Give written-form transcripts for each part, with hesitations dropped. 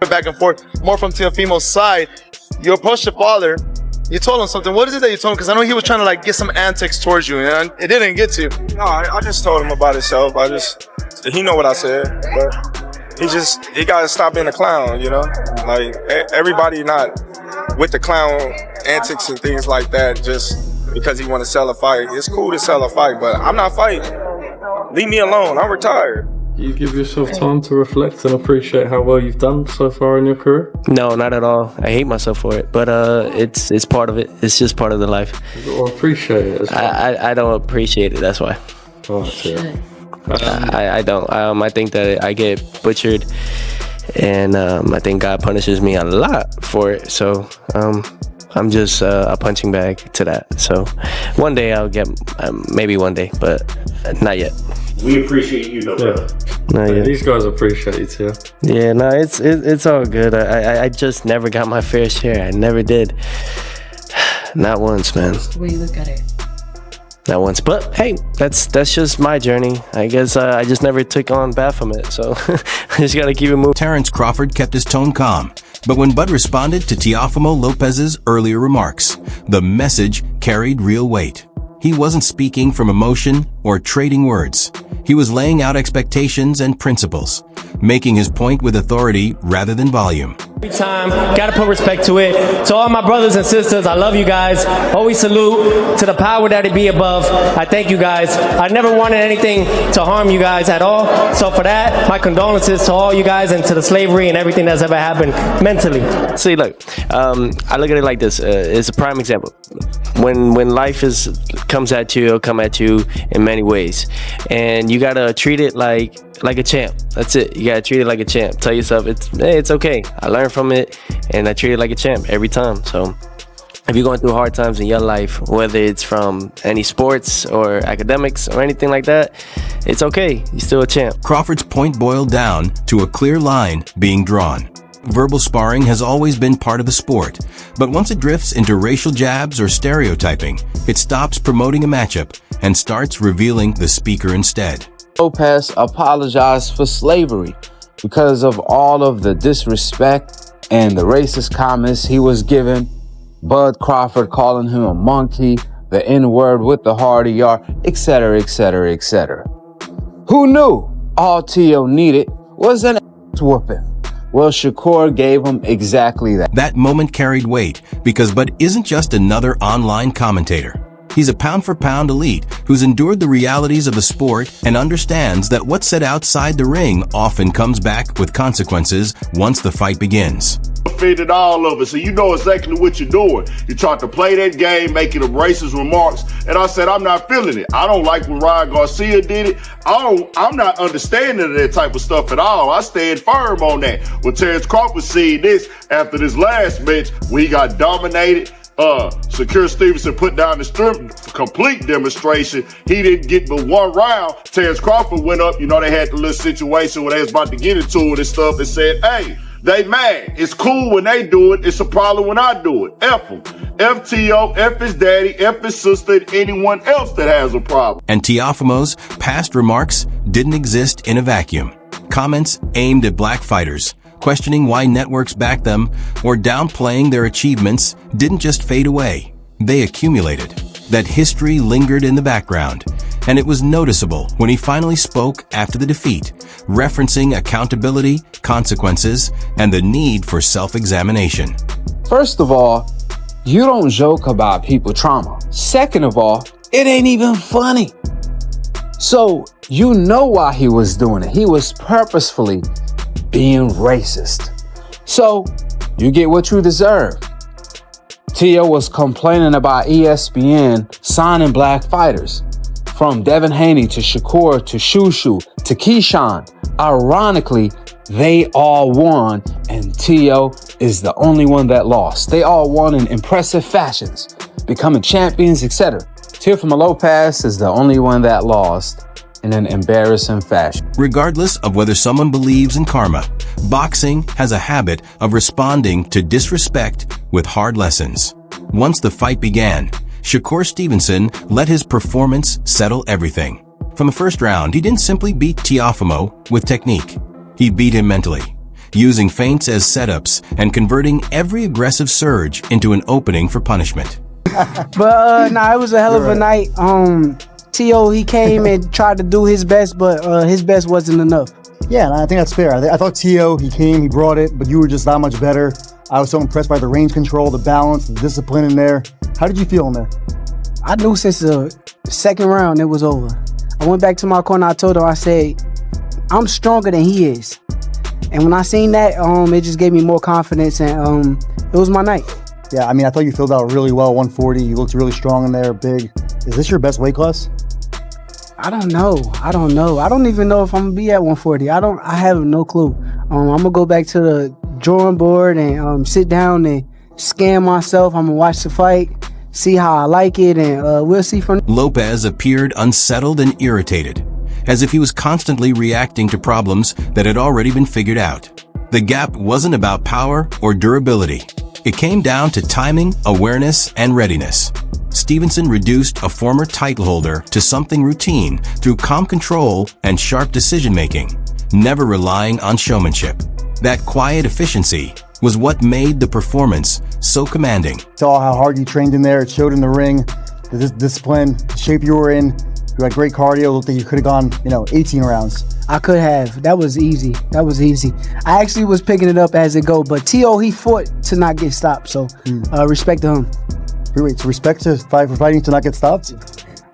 back and forth, more from Teofimo's side. You approached your father. You told him something. What is it that you told him? Because I know he was trying to like get some antics towards you, and it didn't get to you. No, I just told him about himself. He know what I said, but he got to stop being a clown, you know? Like, everybody not with the clown antics and things like that just because he want to sell a fight. It's cool to sell a fight, but I'm not fighting. Leave me alone. I'm retired. You give yourself time to reflect and appreciate how well you've done so far in your career? No, not at all. I hate myself for it, but it's part of it. It's just part of the life. You appreciate it as well. I don't appreciate it. That's why. Oh, yeah. I don't. I think that I get butchered, and I think God punishes me a lot for it. So I'm just a punching bag to that. So one day I'll get, maybe one day, but not yet. We appreciate you, though. Yeah. These guys appreciate you too. Yeah, no, it's all good. I just never got my fair share. I never did. Not once, man. That's the way you look at it. Not once. But hey, that's just my journey. I guess I just never took on bad from it. So I just gotta keep it moving. Terence Crawford kept his tone calm. But when Bud responded to Teofimo Lopez's earlier remarks, the message carried real weight. He wasn't speaking from emotion or trading words. He was laying out expectations and principles, making his point with authority rather than volume. Every time, gotta put respect to it. To all my brothers and sisters, I love you guys. Always salute to the power that it be above. I thank you guys. I never wanted anything to harm you guys at all. So for that, my condolences to all you guys and to the slavery and everything that's ever happened mentally. See, look, I look at it like this. It's a prime example. When life comes at you, it'll come at you in many ways, and you gotta treat it like a champ. That's it. You gotta treat it like a champ. Tell yourself it's okay. I learned from it, and I treat it like a champ every time. So if you're going through hard times in your life, whether it's from any sports or academics or anything like that, it's okay. You're still a champ. Crawford's point boiled down to a clear line being drawn. Verbal sparring has always been part of the sport, but once it drifts into racial jabs or stereotyping, it stops promoting a matchup and starts revealing the speaker instead. Lopez apologized for slavery because of all of the disrespect and the racist comments he was given. Bud Crawford calling him a monkey, the N-word with the hard ER, etc., etc., etc. Who knew all Tio needed was an ass whooping? Well, Shakur gave him exactly that. That moment carried weight because Bud isn't just another online commentator. He's a pound-for-pound elite who's endured the realities of the sport and understands that what's said outside the ring often comes back with consequences once the fight begins. Offended all of us, so you know exactly what you're doing. You tried to play that game, making them racist remarks, and I said I'm not feeling it. I don't like when Ryan Garcia did it. I'm not understanding that type of stuff at all. I stand firm on that. When Terence Crawford seen this after this last match, we got dominated. Shakur Stevenson put down the complete demonstration. He didn't get but one round. Terence Crawford went up. You know, they had the little situation where they was about to get into it and stuff and said, hey, they mad. It's cool when they do it. It's a problem when I do it. F them. F T.O., F his daddy, F his sister, and anyone else that has a problem. And Teofimo's past remarks didn't exist in a vacuum. Comments aimed at black fighters, questioning why networks back them, or downplaying their achievements didn't just fade away. They accumulated. That history lingered in the background, and it was noticeable when he finally spoke after the defeat, referencing accountability, consequences, and the need for self-examination. First of all, you don't joke about people trauma. Second of all, it ain't even funny. So you know why he was doing it. He was purposefully being racist. So you get what you deserve. Tio was complaining about ESPN signing black fighters. From Devin Haney to Shakur to Shushu to Keyshawn. Ironically, they all won, and Tio is the only one that lost. They all won in impressive fashions, becoming champions, etc. Teofimo Lopez is the only one that lost in an embarrassing fashion. Regardless of whether someone believes in karma, boxing has a habit of responding to disrespect with hard lessons. Once the fight began, Shakur Stevenson let his performance settle everything. From the first round, he didn't simply beat Teofimo with technique. He beat him mentally. using feints as setups and converting every aggressive surge into an opening for punishment. But nah, it was a hell of a night. T.O., he came and tried to do his best, but his best wasn't enough. Yeah, I think that's fair. I thought T.O., he came, he brought it, but you were just that much better. I was so impressed by the range control, the balance, the discipline in there. How did you feel in there? I knew since the second round it was over. I went back to my corner, I told him, I said, I'm stronger than he is. And when I seen that, it just gave me more confidence, and it was my night. Yeah, I mean, I thought you filled out really well, 140. You looked really strong in there, big. Is this your best weight class? I don't know. I don't even know if I'm gonna be at 140. I have no clue. I'm gonna go back to the drawing board and sit down and scan myself. I'm gonna watch the fight, see how I like it, and we'll see from. Lopez appeared unsettled and irritated, as if he was constantly reacting to problems that had already been figured out. The gap wasn't about power or durability. It came down to timing, awareness, and readiness. Stevenson reduced a former title holder to something routine through calm control and sharp decision-making, never relying on showmanship. That quiet efficiency was what made the performance so commanding. Saw how hard you trained in there. It showed in the ring, the discipline, the shape you were in. You had great cardio. Looked like you could have gone, 18 rounds. I could have. That was easy. I actually was picking it up as it go, but T.O., he fought to not get stopped, so respect to him. Wait, so respect for fighting to not get stopped?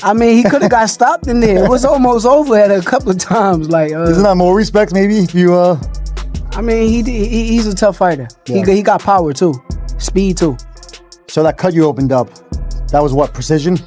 I mean, he could have got stopped in there. It was almost over at a couple of times. Isn't that more respect, maybe, if you... I mean, he's a tough fighter. Yeah. He got power, too. Speed, too. So that cut you opened up, that was what, precision?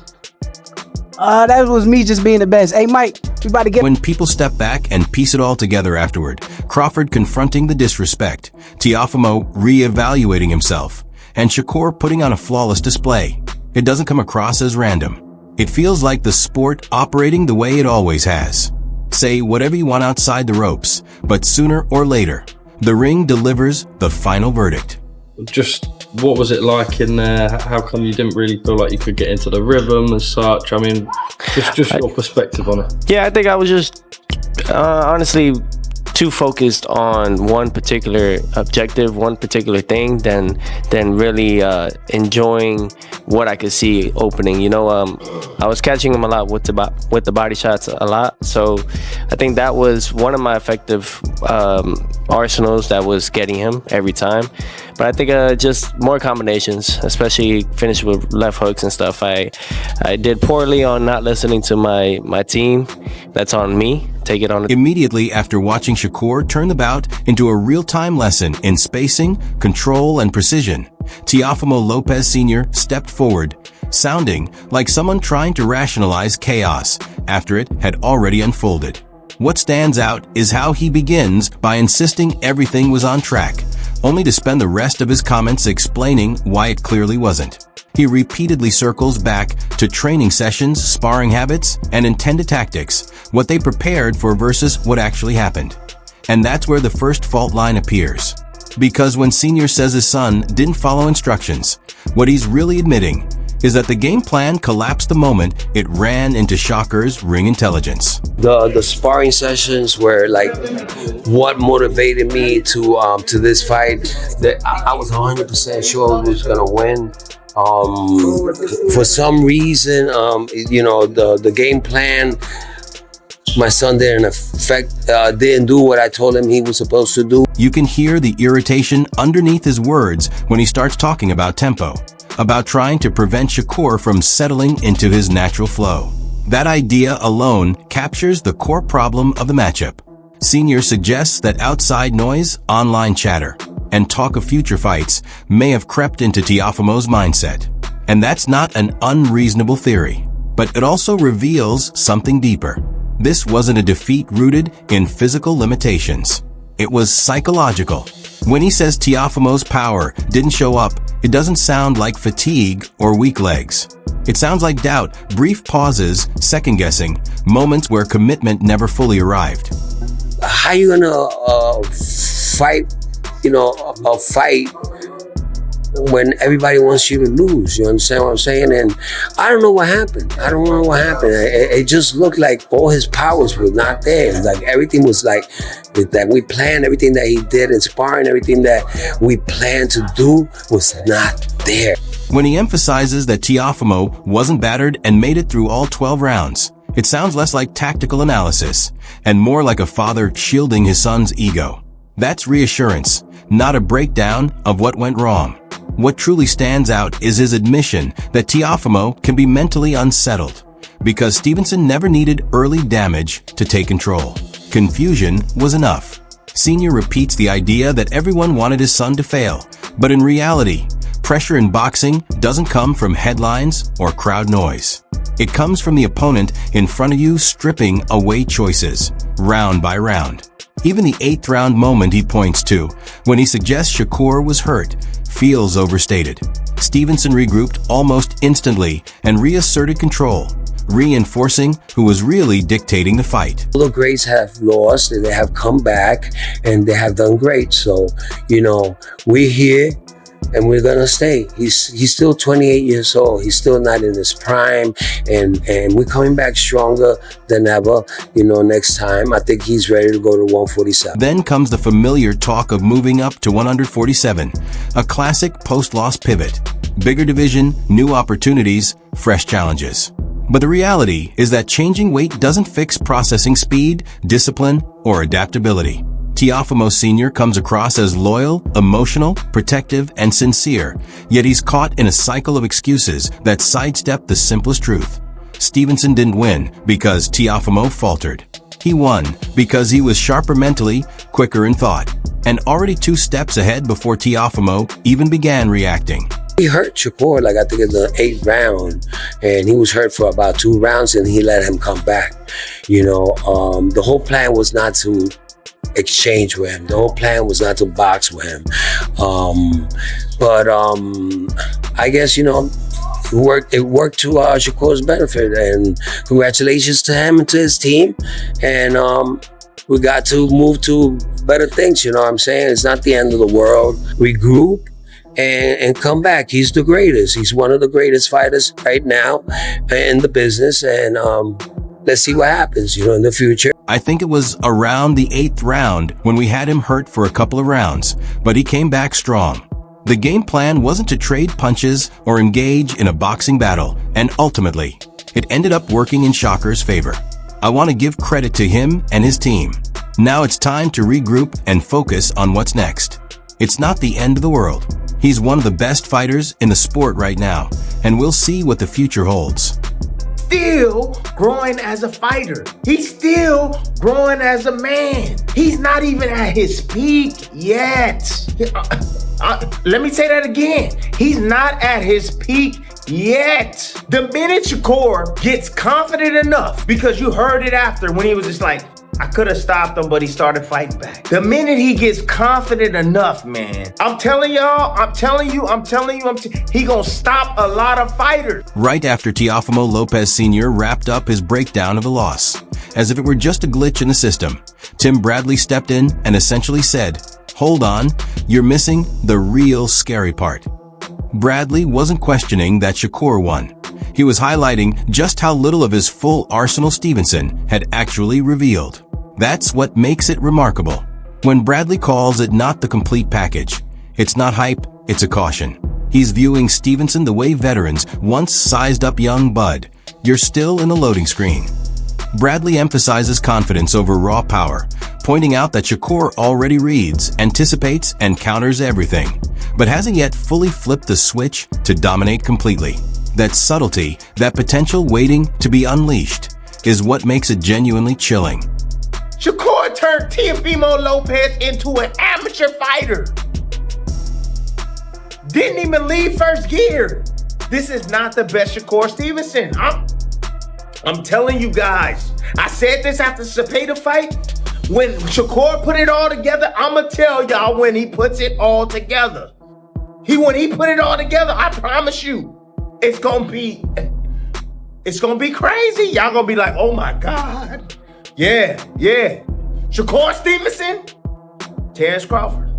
That was me just being the best. Hey, Mike, we about to get... When people step back and piece it all together afterward, Crawford confronting the disrespect, Teofimo reevaluating himself, and Shakur putting on a flawless display. It doesn't come across as random. It feels like the sport operating the way it always has. Say whatever you want outside the ropes, but sooner or later, the ring delivers the final verdict. Just what was it like in there? How come you didn't really feel like you could get into the rhythm and such? I mean, just your perspective on it. Yeah, I think I was just honestly too focused on one particular objective, one particular thing, than really enjoying what I could see opening. I was catching him a lot with the body shots a lot. So I think that was one of my effective arsenals that was getting him every time. But I think just more combinations, especially finish with left hooks and stuff. I did poorly on not listening to my team. That's on me. Take it on. Immediately after watching Shakur turn the bout into a real-time lesson in spacing, control, and precision, Teofimo Lopez Sr. stepped forward, sounding like someone trying to rationalize chaos after it had already unfolded. What stands out is how he begins by insisting everything was on track, only to spend the rest of his comments explaining why it clearly wasn't. He repeatedly circles back to training sessions, sparring habits, and intended tactics, what they prepared for versus what actually happened. And that's where the first fault line appears. Because when Senior says his son didn't follow instructions, what he's really admitting is that the game plan collapsed the moment it ran into Shakur's ring intelligence. The sparring sessions were like what motivated me to this fight. That I was 100% sure we was gonna win. For some reason, the game plan, my son didn't do what I told him he was supposed to do. You can hear the irritation underneath his words when he starts talking about tempo, about trying to prevent Shakur from settling into his natural flow. That idea alone captures the core problem of the matchup. Senior suggests that outside noise, online chatter, and talk of future fights may have crept into Teofimo's mindset. And that's not an unreasonable theory, but it also reveals something deeper. This wasn't a defeat rooted in physical limitations. It was psychological. When he says Teofimo's power didn't show up, it doesn't sound like fatigue or weak legs. It sounds like doubt, brief pauses, second-guessing, moments where commitment never fully arrived. How you gonna fight, a fight when everybody wants you to lose. You understand what I'm saying? And I don't know what happened. I don't know what happened. It just looked like all his powers were not there. Like everything was like that we planned, everything that he did in sparring, everything that we planned to do was not there. When he emphasizes that Teofimo wasn't battered and made it through all 12 rounds, it sounds less like tactical analysis and more like a father shielding his son's ego. That's reassurance, not a breakdown of what went wrong. What truly stands out is his admission that Teofimo can be mentally unsettled because Stevenson never needed early damage to take control. Confusion was enough. Senior repeats the idea that everyone wanted his son to fail, but in reality, pressure in boxing doesn't come from headlines or crowd noise. It comes from the opponent in front of you stripping away choices, round by round. Even the 8th round moment he points to, when he suggests Shakur was hurt, feels overstated. Stevenson regrouped almost instantly and reasserted control, reinforcing who was really dictating the fight. All the greats have lost and they have come back and they have done great. So, you know, we're here and we're gonna stay. He's still 28 years old. He's still not in his prime, and we're coming back stronger than ever. You know, next time I think he's ready to go to 147. Then comes the familiar talk of moving up to 147, a classic post-loss pivot. Bigger division, new opportunities, fresh challenges. But the reality is that changing weight doesn't fix processing speed, discipline, or adaptability. Teofimo Sr. comes across as loyal, emotional, protective, and sincere, yet he's caught in a cycle of excuses that sidestep the simplest truth. Stevenson didn't win because Teofimo faltered. He won because he was sharper mentally, quicker in thought, and already 2 steps ahead before Teofimo even began reacting. He hurt Shakur, like I think in the 8th round, and he was hurt for about 2 rounds and he let him come back. You know, the whole plan was not to exchange with him. The whole plan was not to box with him. But I guess, you know, it worked to Shakur's benefit, and congratulations to him and to his team. And we got to move to better things, you know what I'm saying? It's not the end of the world. Regroup and come back. He's the greatest. He's one of the greatest fighters right now in the business, and let's see what happens, you know, in the future. I think it was around the 8th round when we had him hurt for a couple of rounds, but he came back strong. The game plan wasn't to trade punches or engage in a boxing battle, and ultimately, it ended up working in Shakur's favor. I want to give credit to him and his team. Now it's time to regroup and focus on what's next. It's not the end of the world. He's one of the best fighters in the sport right now, and we'll see what the future holds. Still growing as a fighter. He's still growing as a man. He's not even at his peak yet. Let me say that again. He's not at his peak yet. The minute Shakur gets confident enough, because you heard it after when he was just like, I could have stopped him, but he started fighting back. The minute he gets confident enough, man, I'm telling y'all, he gonna stop a lot of fighters. Right after Teofimo Lopez Sr. wrapped up his breakdown of the loss, as if it were just a glitch in the system, Tim Bradley stepped in and essentially said, "Hold on, you're missing the real scary part." Bradley wasn't questioning that Shakur won. He was highlighting just how little of his full arsenal Stevenson had actually revealed. That's what makes it remarkable. When Bradley calls it not the complete package, it's not hype, it's a caution. He's viewing Stevenson the way veterans once sized up young Bud. You're still in the loading screen. Bradley emphasizes confidence over raw power, pointing out that Shakur already reads, anticipates, and counters everything, but hasn't yet fully flipped the switch to dominate completely. That subtlety, that potential waiting to be unleashed, is what makes it genuinely chilling. Shakur turned Teofimo Lopez into an amateur fighter. Didn't even leave first gear. This is not the best Shakur Stevenson. I'm telling you guys. I said this after the Cepeda fight. When Shakur put it all together, I'ma tell y'all when he puts it all together. When he put it all together, I promise you, it's gonna be crazy. Y'all gonna be like, oh my God. Yeah. Shakur Stevenson, Terence Crawford.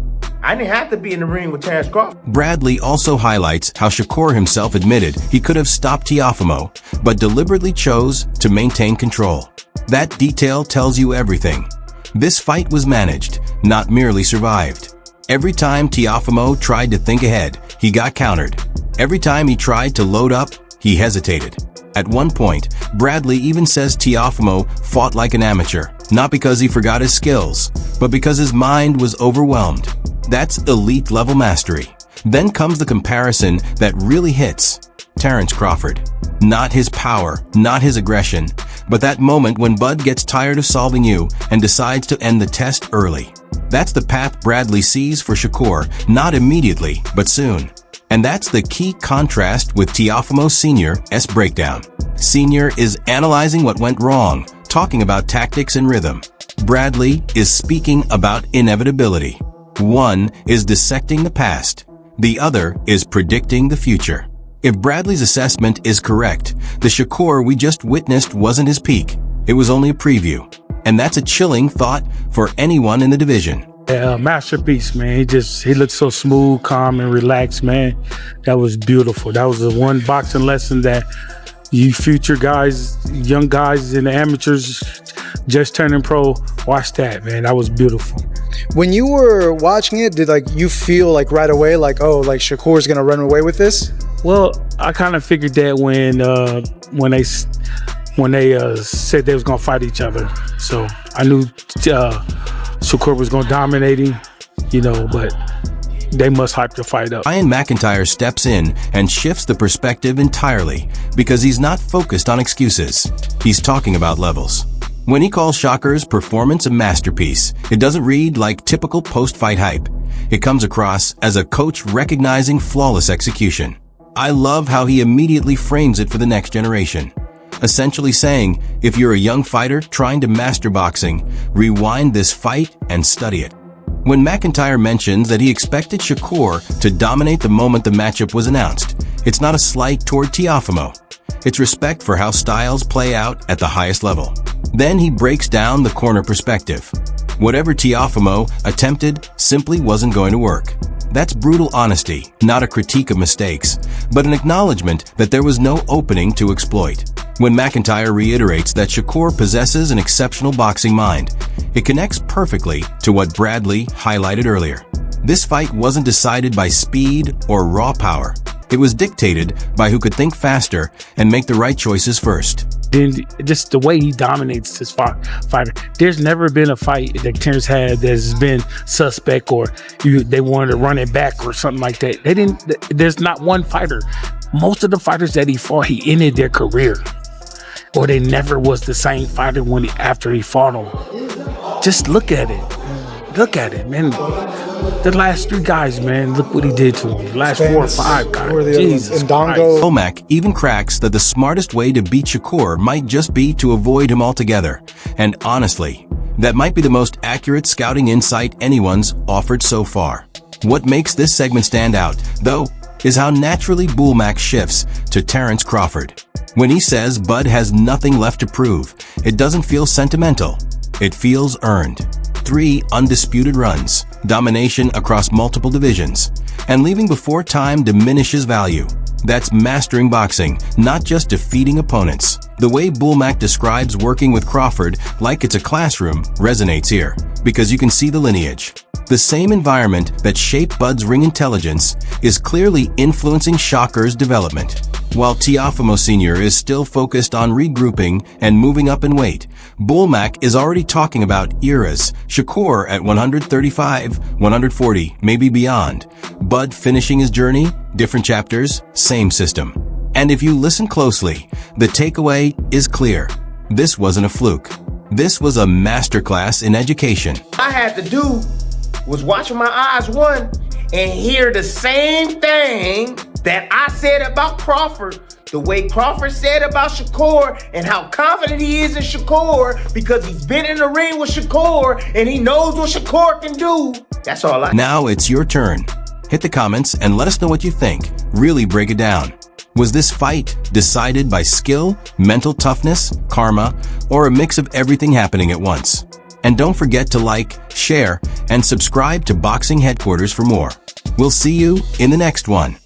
I didn't have to be in the ring with Terence Crawford. Bradley also highlights how Shakur himself admitted he could have stopped Teofimo, but deliberately chose to maintain control. That detail tells you everything. This fight was managed, not merely survived. Every time Teofimo tried to think ahead, he got countered. Every time he tried to load up, he hesitated. At one point, Bradley even says Teofimo fought like an amateur, not because he forgot his skills, but because his mind was overwhelmed. That's elite level mastery. Then comes the comparison that really hits. Terence Crawford. Not his power, not his aggression, but that moment when Bud gets tired of solving you and decides to end the test early. That's the path Bradley sees for Shakur, not immediately, but soon. And that's the key contrast with Teofimo Sr.'s breakdown. Sr. is analyzing what went wrong, talking about tactics and rhythm. Bradley is speaking about inevitability. One is dissecting the past. The other is predicting the future. If Bradley's assessment is correct, the Shakur we just witnessed wasn't his peak. It was only a preview. And that's a chilling thought for anyone in the division. Yeah, masterpiece, man. He looked so smooth, calm, and relaxed, man. That was beautiful. That was the one boxing lesson that you future guys, young guys and amateurs just turning pro, watch that, man. That was beautiful. When you were watching it, did you feel right away Shakur's gonna run away with this? Well, I kind of figured that when they said they was gonna fight each other, so I knew Shakur was gonna dominate him, but they must hype the fight up. Ryan McIntyre steps in and shifts the perspective entirely because he's not focused on excuses. He's talking about levels. When he calls Shakur's performance a masterpiece, it doesn't read like typical post-fight hype. It comes across as a coach recognizing flawless execution. I love how he immediately frames it for the next generation. Essentially saying, if you're a young fighter trying to master boxing, rewind this fight and study it. When McIntyre mentions that he expected Shakur to dominate the moment the matchup was announced, it's not a slight toward Teofimo. It's respect for how styles play out at the highest level. Then he breaks down the corner perspective. Whatever Teofimo attempted simply wasn't going to work. That's brutal honesty, not a critique of mistakes, but an acknowledgement that there was no opening to exploit. When McIntyre reiterates that Shakur possesses an exceptional boxing mind, it connects perfectly to what Bradley highlighted earlier. This fight wasn't decided by speed or raw power. It was dictated by who could think faster and make the right choices first. Then just the way he dominates this fighter. There's never been a fight that Terence had that's been suspect or they wanted to run it back or something like that. There's not one fighter. Most of the fighters that he fought, he ended their career. Or they never was the same fighter after he fought them. Just look at it. Look at it, man. The last three guys, man, look what he did to them. The last 4 or 5 guys. Jesus Christ. Womack even cracks that the smartest way to beat Shakur might just be to avoid him altogether. And honestly, that might be the most accurate scouting insight anyone's offered so far. What makes this segment stand out, though, is how naturally Womack shifts to Terence Crawford. When he says Bud has nothing left to prove, it doesn't feel sentimental. It feels earned. 3 undisputed runs, domination across multiple divisions, and leaving before time diminishes value. That's mastering boxing, not just defeating opponents. The way Womack describes working with Crawford like it's a classroom resonates here, because you can see the lineage. The same environment that shaped Bud's ring intelligence is clearly influencing Shakur's development. While Teofimo Sr. is still focused on regrouping and moving up in weight, Womack is already talking about eras, Shakur at 135, 140, maybe beyond. Bud finishing his journey, different chapters, same system. And if you listen closely, the takeaway is clear. This wasn't a fluke. This was a masterclass in education. I had to do was watch my eyes and hear the same thing that I said about Crawford, the way Crawford said about Shakur, and how confident he is in Shakur because he's been in the ring with Shakur and he knows what Shakur can do. That's all I. Now it's your turn. Hit the comments and let us know what you think. Really break it down. Was this fight decided by skill, mental toughness, karma, or a mix of everything happening at once? And don't forget to like, share, and subscribe to Boxing Headquarters for more. We'll see you in the next one.